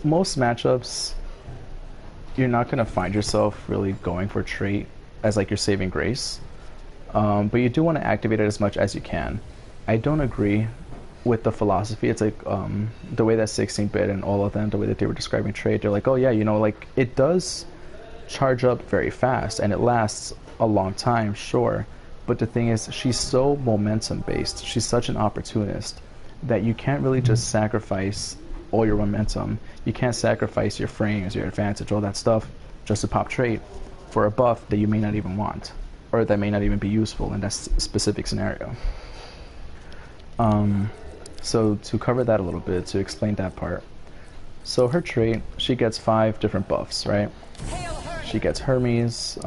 Most matchups, you're not gonna find yourself really going for trait as like your saving grace. But you do want to activate it as much as you can. I don't agree with the philosophy. It's like the way that 16-bit and all of them, the way that they were describing trait, they're like, oh yeah, you know, like it does charge up very fast and it lasts a long time, sure. But the thing is, she's so momentum based. She's such an opportunist that you can't really just sacrifice all your momentum. You can't sacrifice your frames, your advantage, all that stuff just to pop trait for a buff that you may not even want or that may not even be useful in that specific scenario. So to cover that a little bit, to explain that part. So her trait, she gets 5 different buffs, right? She gets Hermes.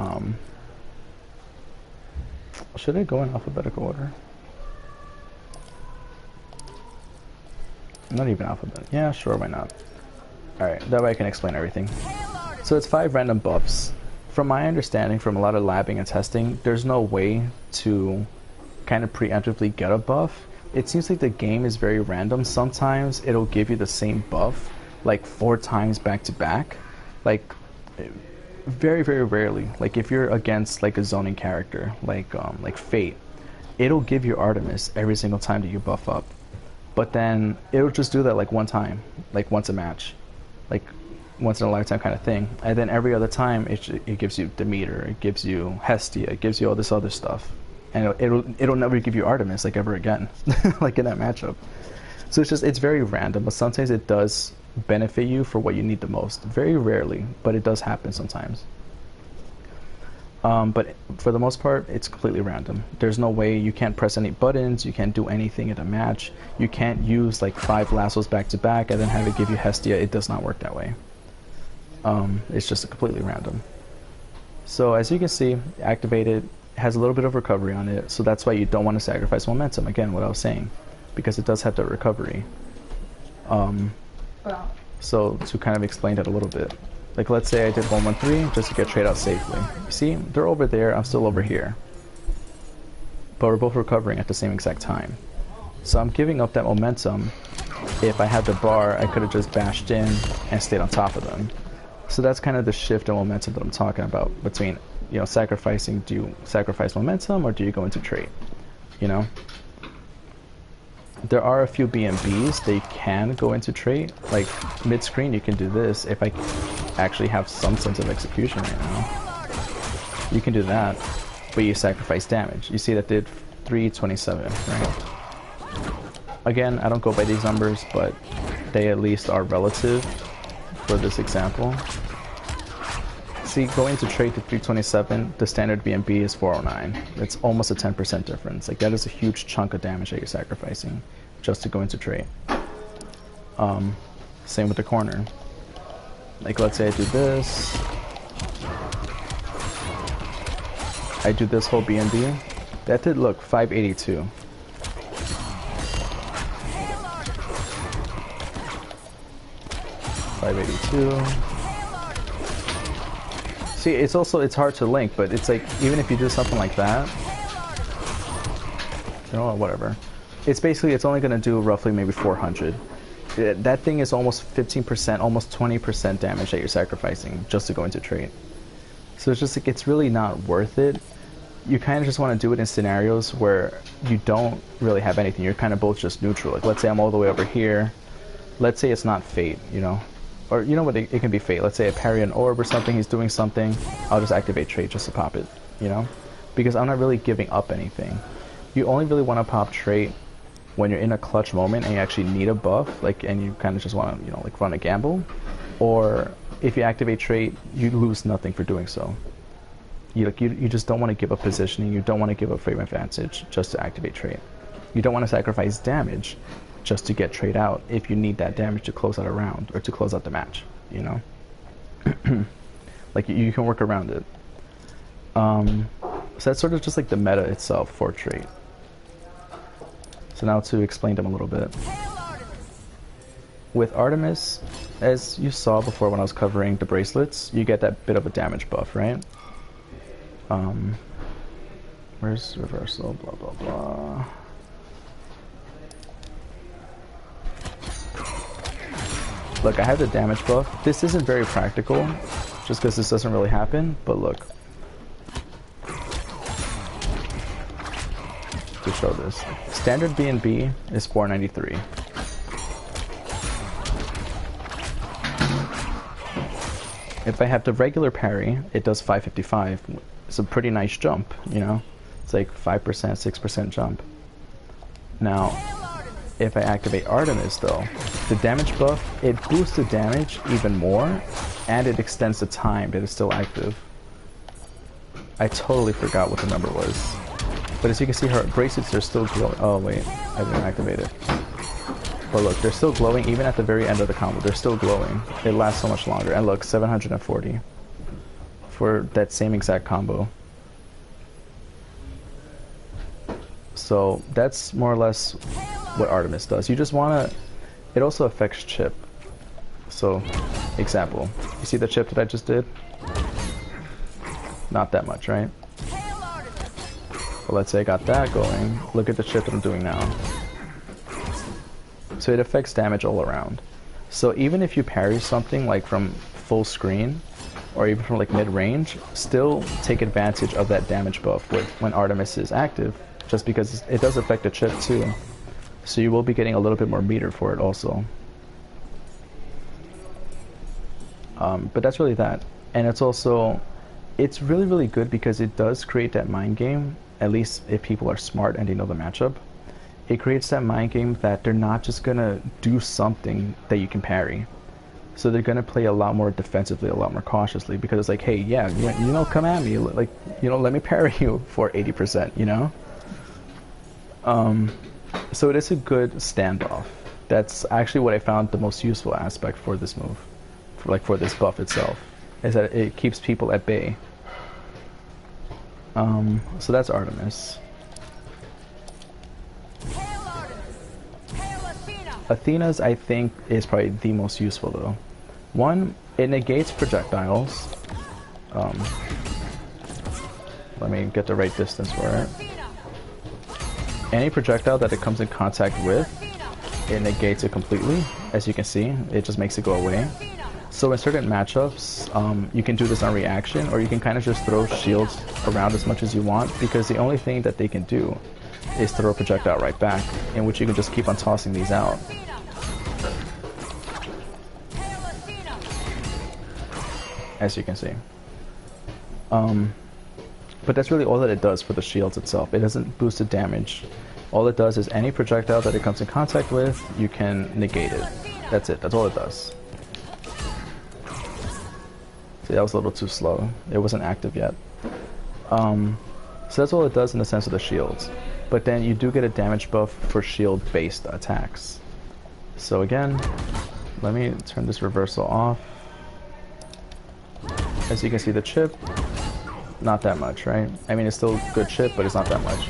Should I go in alphabetical order? Not even alphabet. Yeah, sure, why not? Alright, that way I can explain everything. So it's 5 random buffs. From my understanding, from a lot of labbing and testing, there's no way to kind of preemptively get a buff. It seems like the game is very random. Sometimes it'll give you the same buff like 4 times back to back. Like very, very rarely. Like if you're against like a zoning character, like Fate, it'll give you Artemis every single time that you buff up. But then it'll just do that like one time, like once a match, like once in a lifetime kind of thing. And then every other time it gives you Demeter, it gives you Hestia, it gives you all this other stuff. And it'll never give you Artemis like ever again, like in that matchup. So it's very random, but sometimes it does benefit you for what you need the most. Very rarely, but it does happen sometimes. But for the most part, it's completely random. There's no way, you can't press any buttons, you can't do anything in a match, you can't use like 5 lassos back to back and then have it give you Hestia. It does not work that way. It's just completely random. So as you can see, activated has a little bit of recovery on it, so that's why you don't want to sacrifice momentum. Again, what I was saying, because it does have the recovery. So to kind of explain that a little bit. Like let's say I did 113 just to get trade out safely. You see, they're over there, I'm still over here. But we're both recovering at the same exact time. So I'm giving up that momentum. If I had the bar, I could have just bashed in and stayed on top of them. So that's kind of the shift in momentum that I'm talking about between, you know, sacrificing, do you sacrifice momentum or do you go into trait, you know? There are a few BMBs that you can go into trait, like mid-screen you can do this if I actually have some sense of execution right now. You can do that, but you sacrifice damage. You see that did 327, right? Again, I don't go by these numbers, but they at least are relative for this example. See, going to trait to 327, the standard BMB is 409. It's almost a 10% difference. Like that is a huge chunk of damage that you're sacrificing just to go into trait. Same with the corner. Like let's say I do this. I do this whole BMB. That did look 582. See, it's hard to link, but it's like, even if you do something like that, you know what, whatever. It's basically, it's only going to do roughly maybe 400. That thing is almost 15%, almost 20% damage that you're sacrificing just to go into trait. So it's just like, it's really not worth it. You kind of just want to do it in scenarios where you don't really have anything. You're kind of both just neutral. Like let's say I'm all the way over here. Let's say it's not Fate, you know? Or you know what, it can be Fate. Let's say I parry an orb or something, he's doing something, I'll just activate trait just to pop it, you know? Because I'm not really giving up anything. You only really want to pop trait when you're in a clutch moment and you actually need a buff, like, and you kind of just want to, you know, like run a gamble. Or if you activate trait, you lose nothing for doing so. You just don't want to give up positioning, you don't want to give up frame advantage just to activate trait. You don't want to sacrifice damage just to get trait out if you need that damage to close out a round or to close out the match, you know? Like you can work around it. So that's sort of just like the meta itself for trait. So now to explain them a little bit. With Artemis, as you saw before when I was covering the bracelets, you get that bit of a damage buff, right? Where's reversal, blah, blah, blah. Look, I have the damage buff. This isn't very practical, just because this doesn't really happen, but look. To show this. Standard B&B is 493. If I have the regular parry, it does 555. It's a pretty nice jump, you know? It's like 5%, 6% jump. Now, if I activate Artemis though, the damage buff, it boosts the damage even more, and it extends the time that it's still active. I totally forgot what the number was. But as you can see, her bracelets are still glowing. Oh wait, I didn't activate it. But look, they're still glowing even at the very end of the combo. They're still glowing. It lasts so much longer. And look, 740 for that same exact combo. So that's more or less what Artemis does. You just want to... It also affects chip. So, example. You see the chip that I just did? Not that much, right? Well, let's say I got that going. Look at the chip that I'm doing now. So it affects damage all around. So even if you parry something like from full screen, or even from like mid-range, still take advantage of that damage buff when Artemis is active, just because it does affect the chip too. So you will be getting a little bit more meter for it also. But that's really that. And it's also, it's really, really good because it does create that mind game, at least if people are smart and they know the matchup. It creates that mind game that they're not just gonna do something that you can parry. So they're gonna play a lot more defensively, a lot more cautiously, because it's like, hey, yeah, you know, come at me, like, you know, let me parry you for 80%, you know? So it is a good standoff. That's actually what I found the most useful aspect for this move, for this buff itself, is that it keeps people at bay. So that's Artemis. Athena's, I think, is probably the most useful though. One, it negates projectiles. Let me get the right distance for it. Any projectile that it comes in contact with, it negates it completely. As you can see, it just makes it go away. So in certain matchups, you can do this on reaction, or you can kind of just throw shields around as much as you want, because the only thing that they can do is throw a projectile right back, in which you can just keep on tossing these out. As you can see. But that's really all that it does for the shields itself. It doesn't boost the damage. All it does is any projectile that it comes in contact with, you can negate it. That's it. That's all it does. See, that was a little too slow. It wasn't active yet. So that's all it does in the sense of the shields. But then you do get a damage buff for shield-based attacks. So again, let me turn this reversal off. As you can see, the chip, not that much, right? I mean, it's still a good chip, but it's not that much.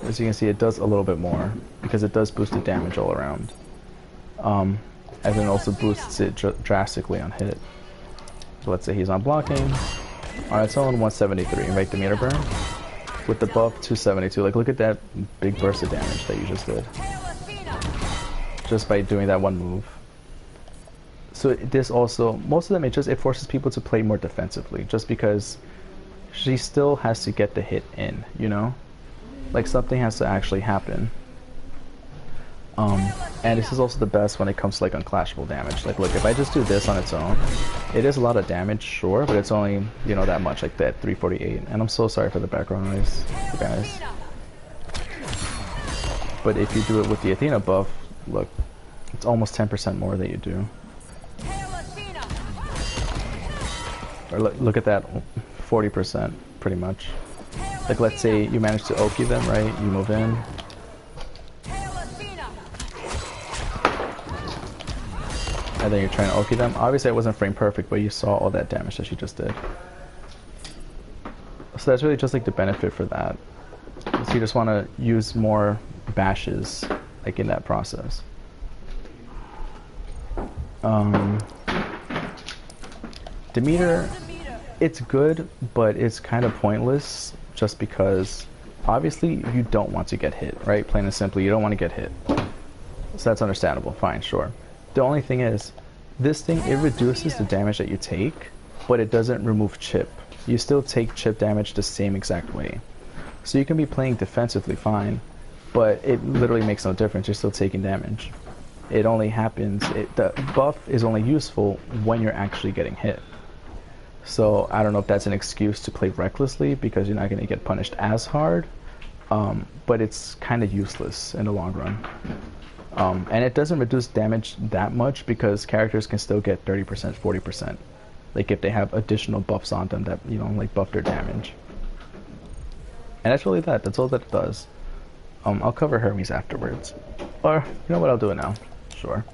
As you can see, it does a little bit more, because it does boost the damage all around. And then also boosts it drastically on hit. So let's say he's on blocking. On its own, 173, right? The meter burn. With the buff, 272. Like, look at that big burst of damage that you just did. Just by doing that one move. So this also, most of them, it forces people to play more defensively, just because she still has to get the hit in, you know? Like, something has to actually happen. And this is also the best when it comes to like unclashable damage. Like, look, if I just do this on its own, it is a lot of damage, sure, but it's only, you know, that much, like that 348. And I'm so sorry for the background noise, guys. But if you do it with the Athena buff, look, it's almost 10% more that you do. Or look at that, 40% pretty much. Like, let's say you manage to Oki them, right? You move in. And then you're trying to Oki them. Obviously I wasn't frame perfect, but you saw all that damage that she just did. So that's really just like the benefit for that. So you just want to use more bashes, like in that process. Demeter, it's good, but it's kind of pointless, just because obviously you don't want to get hit, right? Plain and simply, you don't want to get hit. So that's understandable, fine, sure. The only thing is, this thing, it reduces the damage that you take, but it doesn't remove chip. You still take chip damage the same exact way. So you can be playing defensively fine, but it literally makes no difference. You're still taking damage. It only happens, the buff is only useful when you're actually getting hit. So I don't know if that's an excuse to play recklessly because you're not going to get punished as hard, but it's kind of useless in the long run. And it doesn't reduce damage that much because characters can still get 30%, 40%. Like if they have additional buffs on them that, you know, like buff their damage. And that's really that. That's all that it does. I'll cover Hermes afterwards. Or, you know what, I'll do it now. Sure.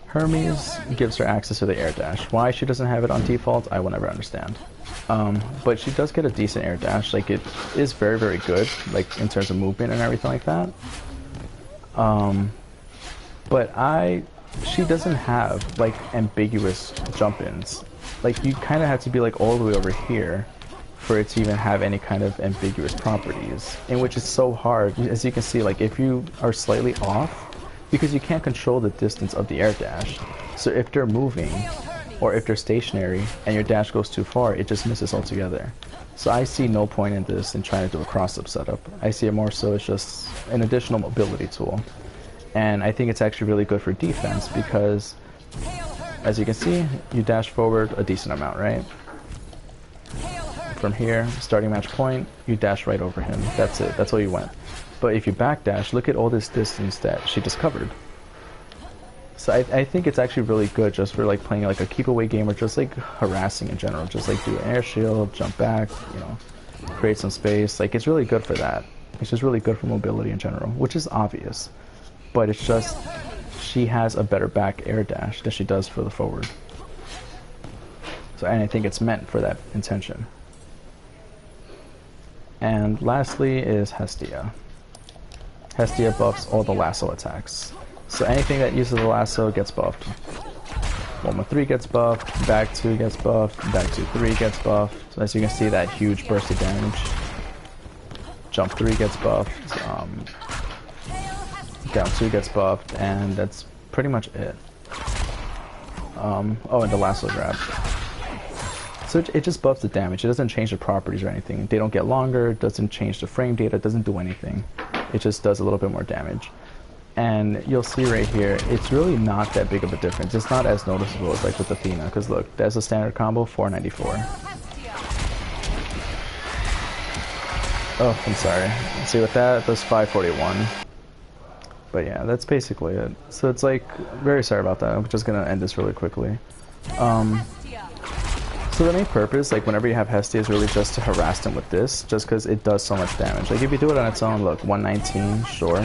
Hermes gives her access to the air dash. Why she doesn't have it on default, I will never understand. But she does get a decent air dash. Like, it is very, very good, like, in terms of movement and everything like that. But she doesn't have, like, ambiguous jump-ins. Like, you kind of have to be, like, all the way over here for it to even have any kind of ambiguous properties, in which it's so hard. As you can see, like, if you are slightly off, because you can't control the distance of the air dash. So if they're moving, or if they're stationary, and your dash goes too far, it just misses altogether. So I see no point in this in trying to do a cross-up setup. I see it more so as just an additional mobility tool. And I think it's actually really good for defense because, as you can see, you dash forward a decent amount, right? From here, starting match point, you dash right over him. That's it. That's all you went. But if you backdash, look at all this distance that she just covered. So I think it's actually really good just for like playing like a keep away game or just like harassing in general. Just like do an air shield, jump back, you know, create some space. Like it's really good for that. It's just really good for mobility in general, which is obvious. But it's just she has a better back air dash than she does for the forward. So and I think it's meant for that intention. And lastly is Hestia. Hestia buffs all the lasso attacks. So anything that uses the lasso gets buffed. 113 gets buffed, back 2 gets buffed, back 2-3 gets buffed. So as you can see, that huge burst of damage. Jump 3 gets buffed, down 2 gets buffed, and that's pretty much it. Oh, and the lasso grab. So it just buffs the damage. It doesn't change the properties or anything. They don't get longer, it doesn't change the frame data, it doesn't do anything. It just does a little bit more damage. And you'll see right here, it's really not that big of a difference. It's not as noticeable as like with Athena, because look, that's a standard combo, 494. Oh, I'm sorry. See, with that, that's 541. But yeah, that's basically it. So it's like, very sorry about that. I'm just gonna end this really quickly. So the main purpose, like whenever you have Hestia, is really just to harass them with this, just because it does so much damage. Like if you do it on its own, look, 119, sure.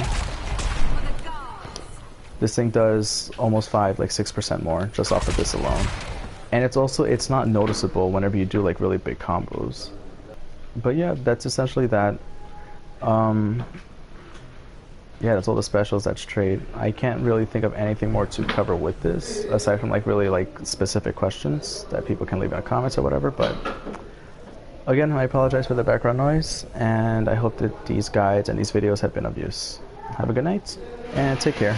This thing does almost 6% more just off of this alone. And it's not noticeable whenever you do like really big combos. But yeah, that's essentially that. Yeah, that's all the specials, that's trade. I can't really think of anything more to cover with this, aside from like really like specific questions that people can leave in the comments or whatever, but again, I apologize for the background noise, and I hope that these guides and these videos have been of use. Have a good night, and take care.